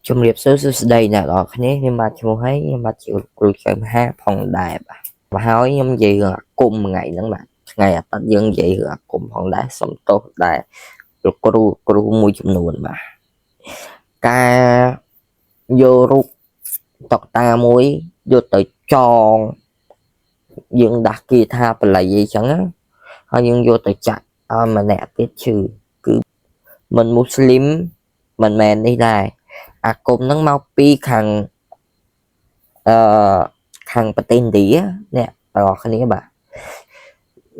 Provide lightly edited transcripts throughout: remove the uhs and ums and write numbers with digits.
ជំរាបសួរសួស្តីអ្នកនរគ្នាខ្ញុំបាទឈ្មោះហើយខ្ញុំបាទជាគ្រូចៅមហាផងដែរបាទហើយខ្ញុំនិយាយរឿងអាគមថ្ងៃហ្នឹងបាទថ្ងៃអាទិត្យយើងនិយាយរឿងអាគមផងដែរសុំទោសដែរលោកគ្រូមួយចំនួនបាទការយករូបតុក្កតាមួយយកទៅចងយើងដាស់គេថាបល័យអីចឹងហើយយើងយកទៅចាក់ឲ្យម្នាក់ទៀតឈឺគឺមិនមូស្លីមមិនមែននេះដែរអាគមហ្នឹងមកពីខាងប្រទេសឥណ្ឌាអ្នកបងប្អូនបាទ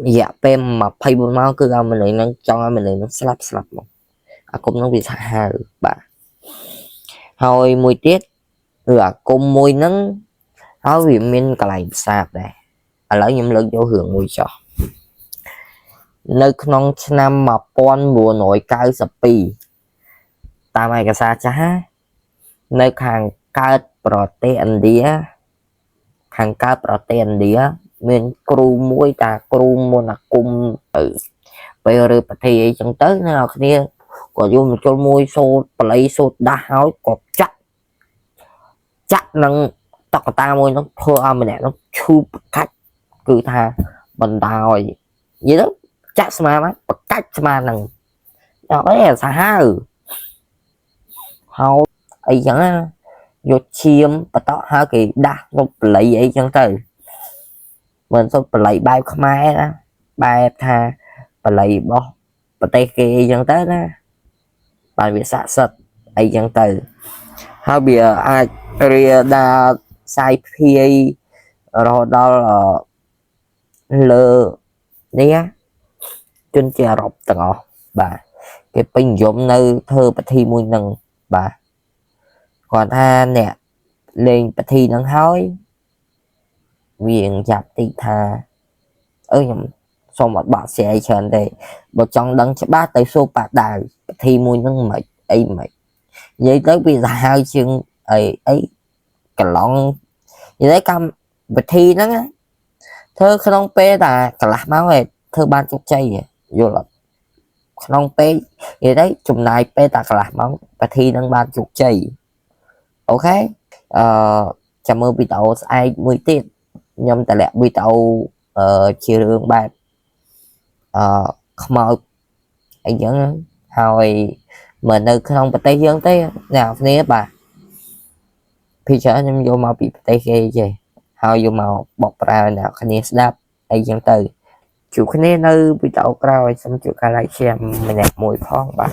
រយៈពេល24ម៉ោងគឺឲ្យមនុស្សហ្នឹងចង់ឲ្យមនុស្សហ្នឹងស្លាប់មកអាគមហ្នឹងវាសាហាវបាទហើយមួយទៀតគឺអាគមមួយហ្នឹងហើយវាមានកន្លែងផ្សារដែរឥឡូវខ្ញុំលើកយករឿងមួយចោះនៅក្នុងឆ្នាំ1992តាមឯកសារចាស់នៅខាងកើតប្រទេសឥណ្ឌាមានគ្រូមួយតាគ្រូមុនអាគមទៅពេលរើប្រទេសអីចឹងទៅអ្នកនរគ្នាក៏យកមកជុលមួយសូត្របល័យសូត្រដាស់ហើយក៏ចាក់នឹងតុក្កតាមួយនោះធ្វើឲ្យម្នាក់នោះឈឺប្រកាច់គឺថាបណ្ដោយនិយាយទៅចាក់ស្មាមកប្រកាច់ស្មានឹងដល់អីសាហាវហើយអីចឹងយកឈាមបតក់ហើយគេដាស់នៅបល័យអីចឹងទៅមិនសុទ្ធបល័យបែបខ្មែរណាបែបថាបល័យរបស់ប្រទេសគេអីចឹងទៅណាបាទវាស័ក្តិសិទ្ធអីចឹងទៅហើយវាអាចរាដាសាយភាយរហូតដល់លើនេះជនជាអឺរ៉ុបទាំងអស់បាទគេពេញនិយមនៅធ្វើពិធីមួយនឹងបាទគាត់ថាអ្នកលេងពិធីនឹងហើយវាចាប់តិចថាខ្ញុំសូមអត់បាក់ស្រាយច្រើនទេបើចង់ដឹងច្បាស់ទៅសួរប៉ាដាវពិធីមួយនឹងមិនអីមិននិយាយទៅវាសាហាវជាងអីកន្លងនិយាយកម្មវិធីហ្នឹងធ្វើក្នុងពេលតែកន្លះម៉ោងឯងធ្វើបានជោគជ័យយល់អត់ក្នុងពេលនិយាយទៅចំណាយពេលតែកន្លះម៉ោងពិធីហ្នឹងបានជោគជ័យអូខេចាំមើលវីដេអូស្អែកមួយទៀតខ្ញុំតម្លាក់វីដេអូជារឿងបែបខ្មោចអីចឹងហើយមកនៅក្នុងប្រទេសយើងទេអ្នកគ្នាបាទពីច្រើនខ្ញុំយកមកពីប្រទេសគេចេះហើយយកមកបកប្រើអ្នកគ្នាស្ដាប់អីចឹងទៅជួបគ្នានៅវីដេអូក្រោយសូមជួយ like share ម្នាក់មួយផងបាទ